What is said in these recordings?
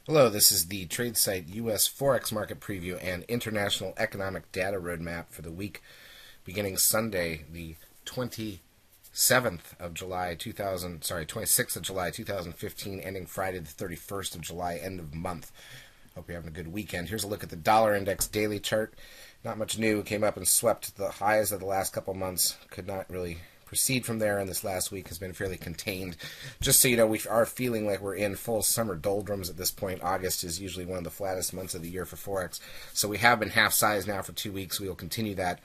Hello, this is the tradesight U.S. Forex market preview and international economic data roadmap for the week beginning Sunday, the 27th of July 26th of July 2015, ending Friday the 31st of July, end of month. Hope you're having a good weekend. Here's a look at the dollar index daily chart. Not much new. It came up and swept the highs of the last couple months. Could not really proceed from there, and this last week has been fairly contained. Just so you know, we are feeling like we're in full summer doldrums at this point. August is usually one of the flattest months of the year for Forex, so we have been half size now for 2 weeks. We will continue that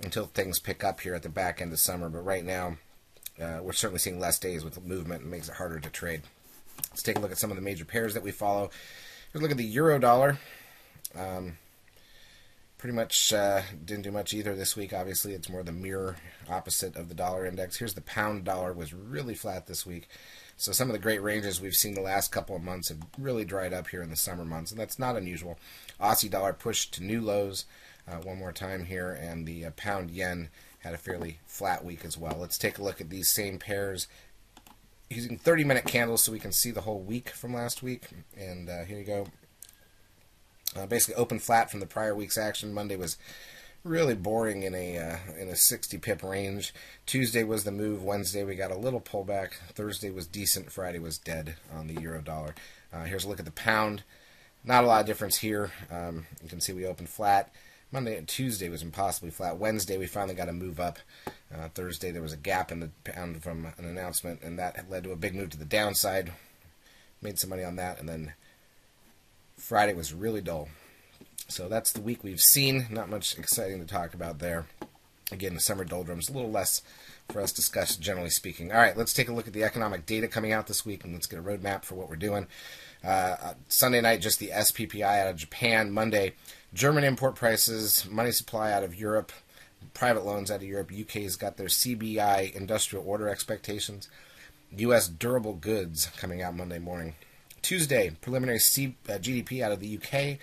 until things pick up here at the back end of summer, but right now we're certainly seeing less days with movement and makes it harder to trade. Let's take a look at some of the major pairs that we follow. Here's a look at the euro dollar. Pretty much didn't do much either this week. Obviously, it's more the mirror opposite of the dollar index. Here's the pound dollar, was really flat this week. So some of the great ranges we've seen the last couple of months have really dried up here in the summer months, and that's not unusual. Aussie dollar pushed to new lows one more time here, and the pound yen had a fairly flat week as well. Let's take a look at these same pairs using 30-minute candles so we can see the whole week from last week. And here you go. Basically open flat from the prior week's action. Monday was really boring in a 60 pip range. Tuesday was the move. Wednesday we got a little pullback. Thursday was decent. Friday was dead on the euro dollar. Here's a look at the pound. Not a lot of difference here. You can see we opened flat. Monday and Tuesday was impossibly flat. Wednesday we finally got a move up. Thursday there was a gap in the pound from an announcement, and that led to a big move to the downside. Made some money on that, and then Friday was really dull. So that's the week we've seen. Not much exciting to talk about there. Again, the summer doldrums, a little less for us to discuss, generally speaking. All right, let's take a look at the economic data coming out this week, and let's get a roadmap for what we're doing. Sunday night, just the SPPI out of Japan. Monday, German import prices, money supply out of Europe, private loans out of Europe. UK's got their CBI industrial order expectations. U.S. durable goods coming out Monday morning. Tuesday, preliminary GDP out of the UK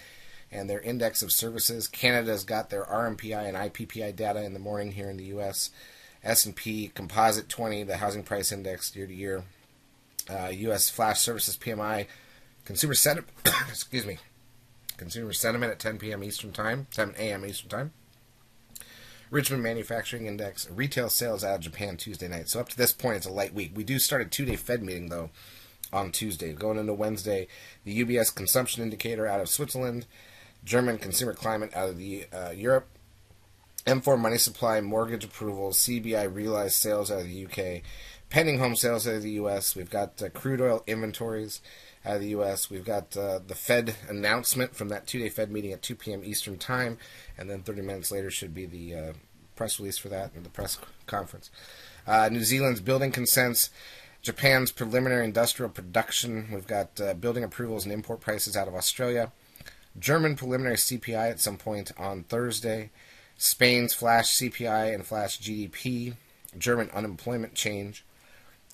and their index of services. Canada's got their RMPI and IPPI data in the morning here in the US. S&P Composite 20, the housing price index year to year. US flash services PMI. Consumer sentiment, excuse me. Consumer sentiment at 10 p.m. Eastern Time, 10 a.m. Eastern Time. Richmond Manufacturing Index. Retail sales out of Japan Tuesday night. So up to this point, it's a light week. We do start a 2-day Fed meeting, though, on Tuesday. Going into Wednesday, the UBS consumption indicator out of Switzerland, German consumer climate out of the Europe, M4 money supply, mortgage approvals, CBI realized sales out of the UK, pending home sales out of the US. We've got crude oil inventories out of the US. We've got the Fed announcement from that 2-day Fed meeting at 2 p.m. Eastern Time, and then 30 minutes later should be the press release for that and the press conference. New Zealand's building consents. Japan's preliminary industrial production. We've got building approvals and import prices out of Australia. German preliminary CPI at some point on Thursday. Spain's flash CPI and flash GDP. German unemployment change.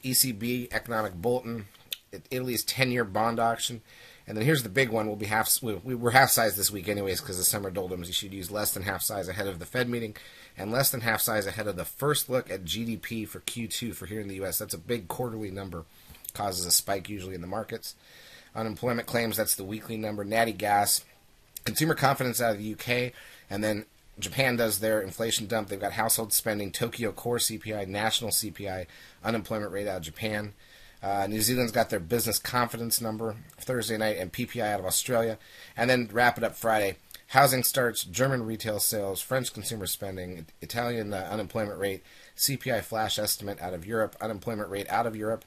ECB economic bulletin. Italy's 10-year bond auction. And then here's the big one. We're half size this week anyways because of summer doldrums. You should use less than half size ahead of the Fed meeting and less than half size ahead of the first look at GDP for Q2 for here in the U.S. That's a big quarterly number. Causes a spike usually in the markets. Unemployment claims, that's the weekly number. Natty gas. Consumer confidence out of the UK. And then Japan does their inflation dump. They've got household spending, Tokyo core CPI, national CPI, unemployment rate out of Japan. New Zealand's got their business confidence number Thursday night and PPI out of Australia. And then wrap it up Friday. Housing starts, German retail sales, French consumer spending, Italian unemployment rate, CPI flash estimate out of Europe, unemployment rate out of Europe,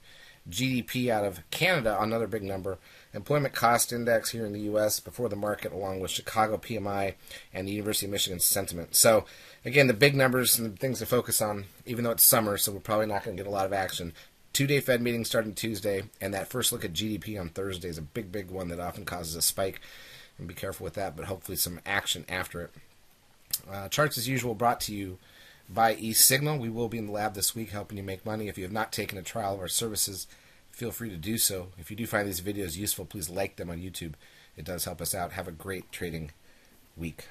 GDP out of Canada, another big number, employment cost index here in the U.S. before the market, along with Chicago PMI and the University of Michigan sentiment. So, again, the big numbers and the things to focus on, even though it's summer, so we're probably not going to get a lot of action. 2-day Fed meeting starting Tuesday, and that first look at GDP on Thursday is a big, big one that often causes a spike. And be careful with that, but hopefully some action after it. Charts, as usual, brought to you by eSignal. We will be in the lab this week helping you make money. If you have not taken a trial of our services, feel free to do so. If you do find these videos useful, please like them on YouTube. It does help us out. Have a great trading week.